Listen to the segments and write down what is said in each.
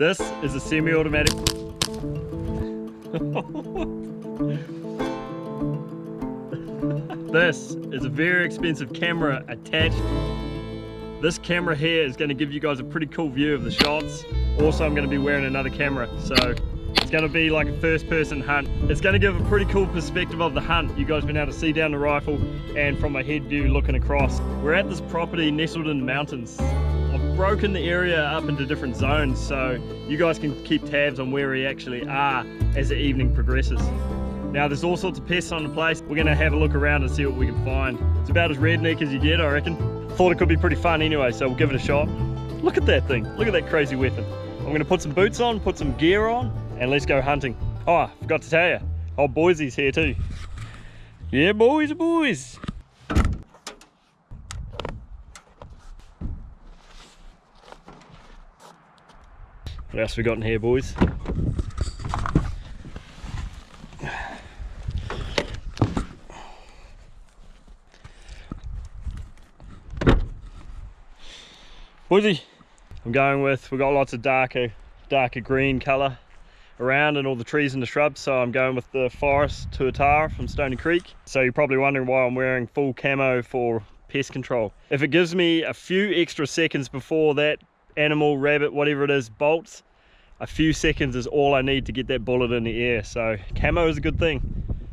This is a semi-automatic. This is a very expensive camera attached. This camera here is going to give you guys a pretty cool view of the shots. Also, I'm going to be wearing another camera, so it's going to be like a first-person hunt. It's going to give a pretty cool perspective of the hunt. You guys been able to see down the rifle and from a head view looking across. We're at this property nestled in the mountains. I've broken the area up into different zones, so you guys can keep tabs on where we actually are as the evening progresses. Now, there's all sorts of pests on the place. We're going to have a look around and see what we can find. It's about as redneck as you get, I reckon. Thought it could be pretty fun anyway, so we'll give it a shot. Look at that thing. Look at that crazy weapon. I'm going to put some boots on, put some gear on, and let's go hunting. Oh, I forgot to tell you, old Boise's here too. Yeah, boys. What else we got in here, boys? Boise, I'm going with, we've got lots of darker green colour around and all the trees and the shrubs, so I'm going with the Forest Tuatara from Stony Creek. So you're probably wondering why I'm wearing full camo for pest control. If it gives me a few extra seconds before that animal, rabbit, whatever it is, bolts, a few seconds is all I need to get that bullet in the air. So camo is a good thing,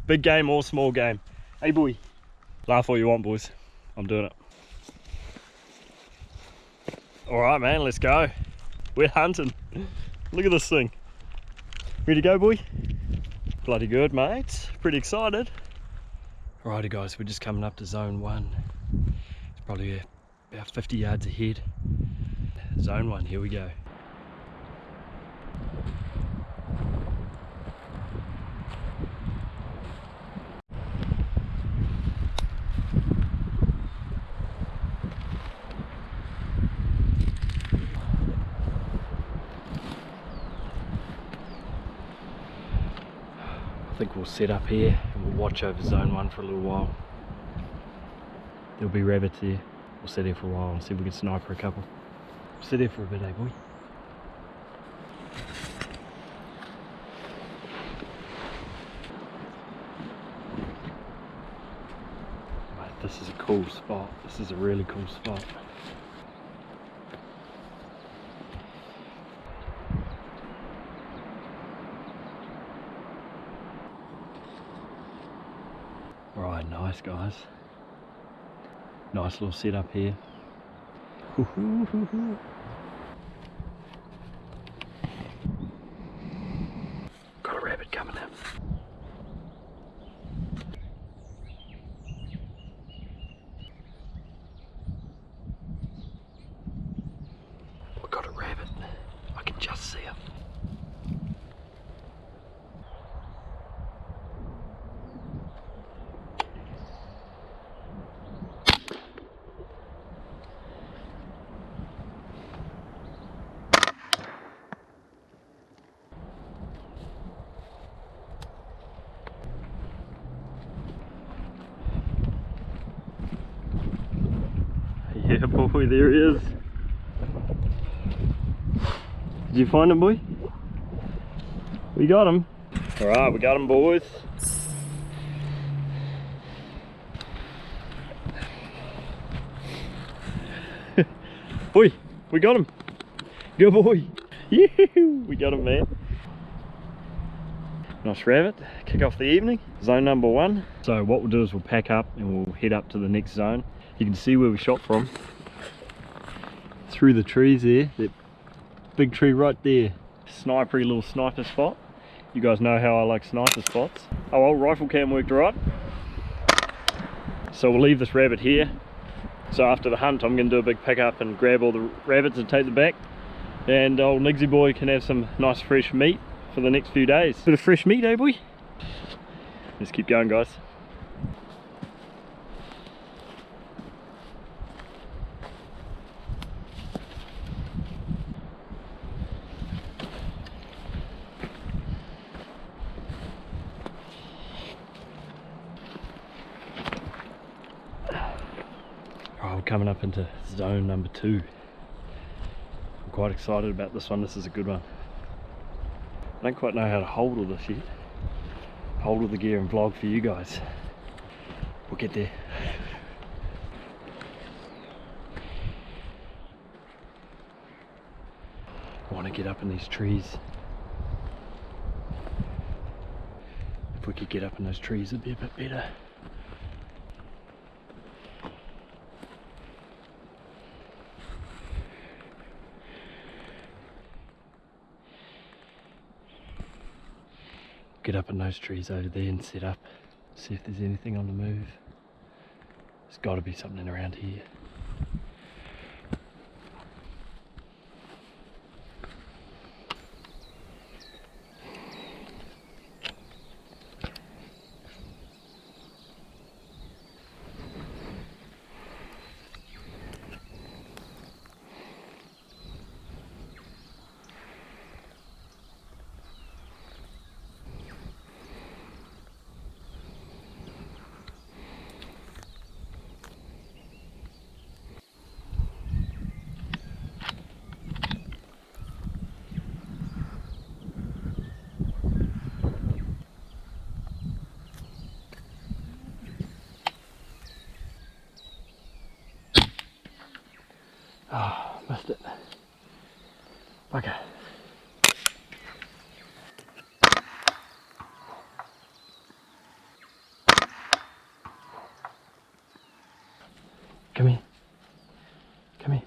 big game or small game. Hey boy, laugh all you want, boys, I'm doing it. All right, man, let's go. We're hunting. Look at this thing. Ready to go, boy? Bloody good, mate. Pretty excited. Alrighty, guys, we're just coming up to zone 1. It's probably about 50 yards ahead. Zone 1, here we go. I think we'll set up here and we'll watch over zone 1 for a little while. There'll be rabbits here. We'll sit here for a while and see if we can sniper a couple. We'll sit here for a bit, eh boy? Mate, this is a cool spot. This is a really cool spot. Alright, nice guys. Nice little setup here. Got a rabbit coming in. We got a rabbit. I can just see him. Yeah, boy, there he is. Did you find him, boy? We got him. Alright, we got him, boys. Boy, we got him. Good boy. Yeah, we got him, man. Nice rabbit. Kick off the evening. Zone number 1. So what we'll do is we'll pack up and we'll head up to the next zone. You can see where we shot from. Through the trees there. That big tree right there. Snipery little sniper spot. You guys know how I like sniper spots. Oh well, rifle cam worked right. So we'll leave this rabbit here. So after the hunt I'm going to do a big pickup and grab all the rabbits and take them back. And old Nigsy boy can have some nice fresh meat for the next few days. Bit of fresh meat, eh boy? Let's keep going, guys. Alright, we're coming up into zone number 2. We'll quite excited about this one. This is a good one. I don't quite know how to hold all this yet. Hold all the gear and vlog for you guys. We'll get there. I want to get up in these trees. If we could get up in those trees, it'd be a bit better. Get up in those trees over there and set up. See if there's anything on the move. There's got to be something around here. Oh, missed it. Okay. Come here. Come here.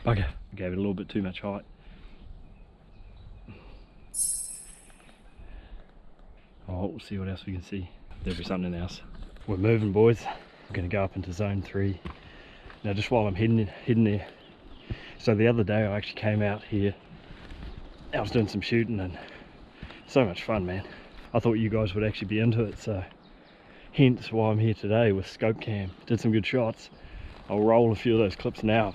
Okay. Gave it a little bit too much height. Oh, we'll see what else we can see. There'll be something else. We're moving, boys. We're going to go up into zone 3. Now, just while I'm heading there. So the other day I actually came out here. I was doing some shooting and so much fun, man. I thought you guys would actually be into it, so hence why I'm here today with scope cam. Did some good shots. I'll roll a few of those clips now.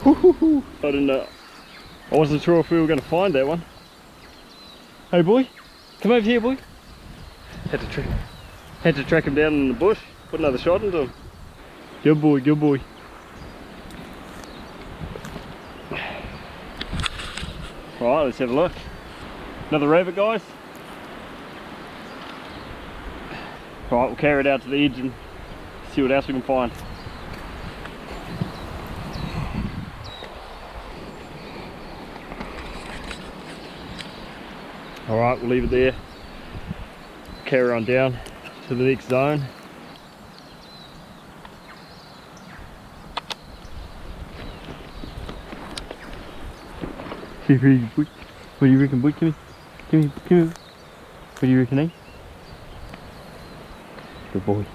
I didn't know. I wasn't sure if we were going to find that one. Hey boy, come over here, boy. Had to track him down in the bush. Put another shot into him. Good boy, good boy. Right, let's have a look. Another rabbit, guys. Right, we'll carry it out to the edge and see what else we can find. Alright, we'll leave it there. Carry on down to the next zone. What do you reckon, boy? Come here. What do you reckon, eh? Good boy.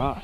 Right.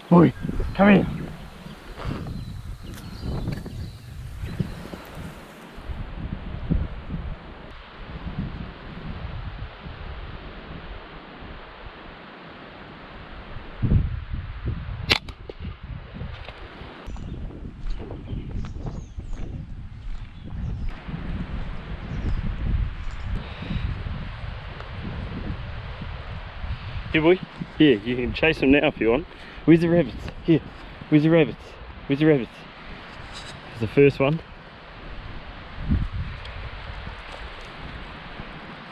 Boy, come here. Here, boy. Here, you can chase them now if you want. Where's the rabbits? Here. Where's the rabbits? Where's the rabbits? There's the first one.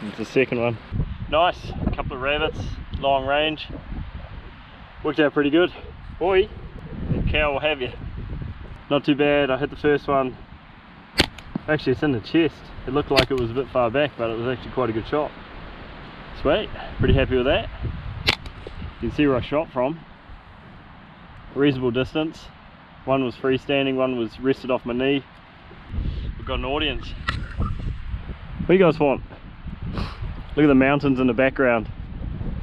There's the second one. Nice. A couple of rabbits. Long range. Worked out pretty good. Boy, the cow will have you. Not too bad. I hit the first one. Actually, it's in the chest. It looked like it was a bit far back, but it was actually quite a good shot. Sweet. Pretty happy with that. You can see where I shot from. Reasonable distance. One was freestanding, one was rested off my knee. We've got an audience. What do you guys want? Look at the mountains in the background.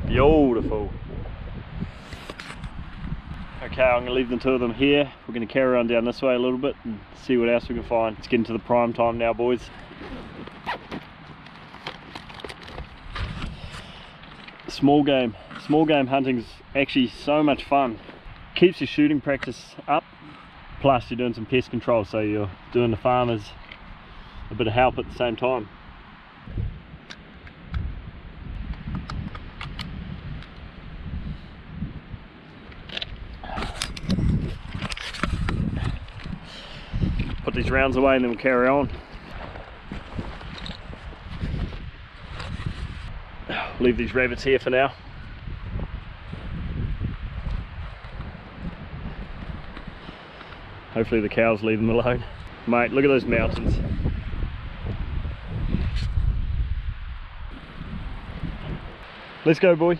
Beautiful. Okay, I'm going to leave the two of them here. We're going to carry on down this way a little bit and see what else we can find. It's getting to the prime time now, boys. Small game hunting's actually so much fun. Keeps your shooting practice up, plus you're doing some pest control, so you're doing the farmers a bit of help at the same time. Put these rounds away and then we'll carry on. Leave these rabbits here for now. Hopefully the cows leave them alone. Mate, look at those mountains. Let's go, boy.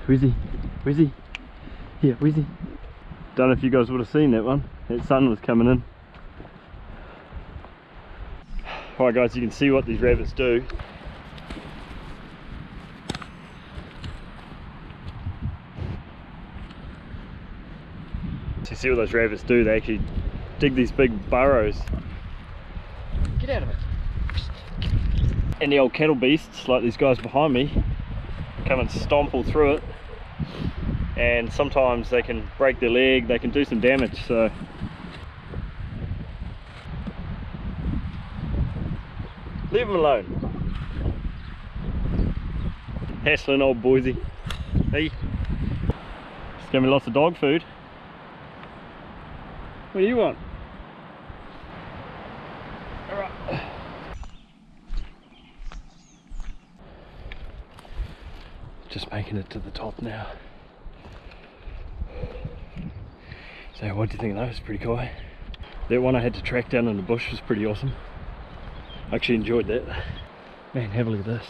Where's he? Where's he? Here, where's he? Don't know if you guys would have seen that one. That sun was coming in. Alright guys, you can see what these rabbits do. So you see what those rabbits do, they actually dig these big burrows. Get out of it. And the old cattle beasts, like these guys behind me, come and stomp all through it, and sometimes they can break their leg, they can do some damage, so leave them alone. Hassling old Boise. Hey, just give me lots of dog food. What do you want? Alright. Just making it to the top now. So what do you think of those? Pretty cool, eh? That one I had to track down in the bush was pretty awesome. I actually enjoyed that. Man, have a look at this.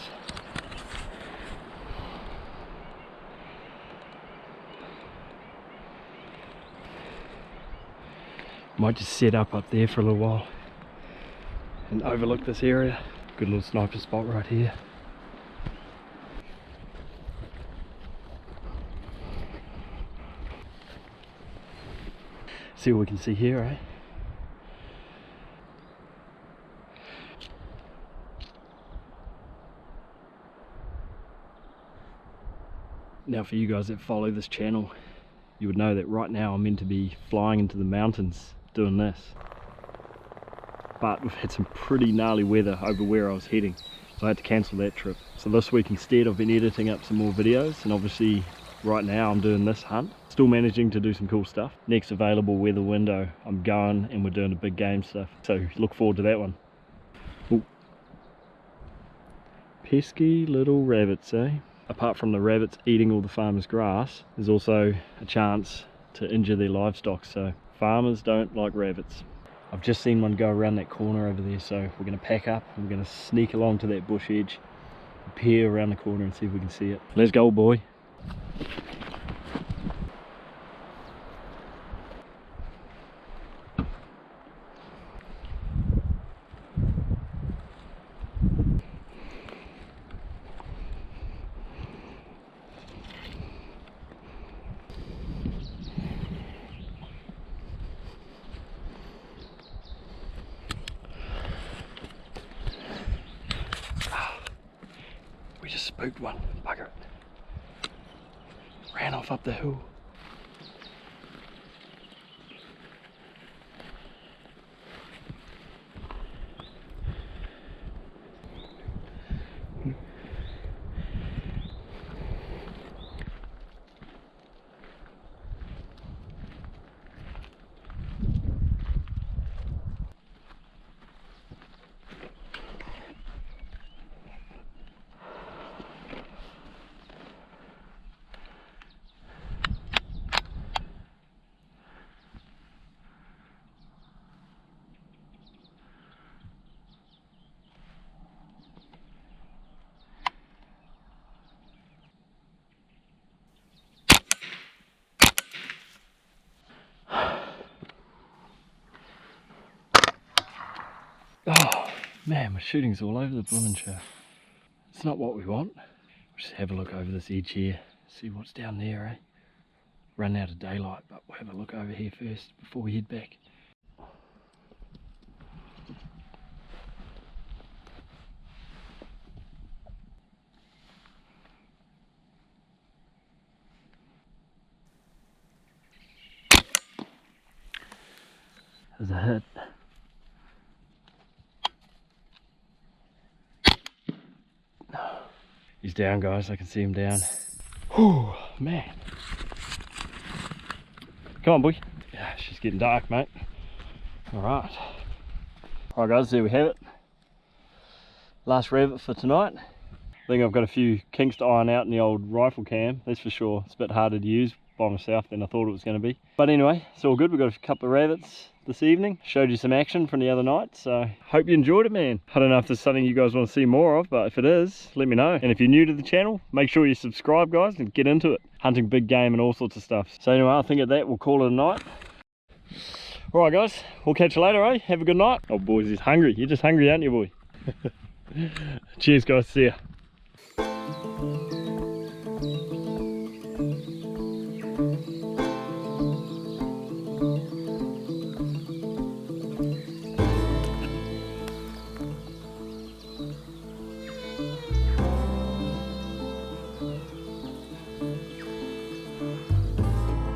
Might just set up there for a little while and overlook this area. Good little sniper spot right here. see what we can see here, eh? Now for you guys that follow this channel, you would know that right now I'm meant to be flying into the mountains doing this. But we've had some pretty gnarly weather over where I was heading, so I had to cancel that trip. So this week instead I've been editing up some more videos, and obviously right now I'm doing this hunt. Still managing to do some cool stuff. Next available weather window I'm going and we're doing the big game stuff, so look forward to that one. Ooh. Pesky little rabbits, eh? Apart from the rabbits eating all the farmers' grass, there's also a chance to injure their livestock, so farmers don't like rabbits. I've just seen one go around that corner over there, so we're going to pack up and we're going to sneak along to that bush edge, peer around the corner and see if we can see it. Let's go, boy. We just spooked one, bugger it. Ran off up the hill. Oh man, my shooting's all over the blooming show. It's not what we want. We'll just have a look over this edge here, see what's down there, eh? Run out of daylight, but we'll have a look over here first before we head back. There's a hit. He's down, guys. I can see him down. Oh man. Come on, boy. Yeah, she's getting dark, mate. Alright. Alright guys, there we have it. Last rabbit for tonight. I think I've got a few kinks to iron out in the old rifle cam, that's for sure. It's a bit harder to use by myself than I thought it was going to be. But anyway, it's all good. We've got a couple of rabbits this evening. Showed you some action from the other night, so hope you enjoyed it, man. I don't know if there's something you guys want to see more of, but if it is, let me know. And if you're new to the channel, make sure you subscribe, guys, and get into it. Hunting big game and all sorts of stuff. So anyway, I think at that we'll call it a night. Alright guys, we'll catch you later, eh? Have a good night. Oh boys, he's hungry. You're just hungry, aren't you, boy? Cheers guys, see ya.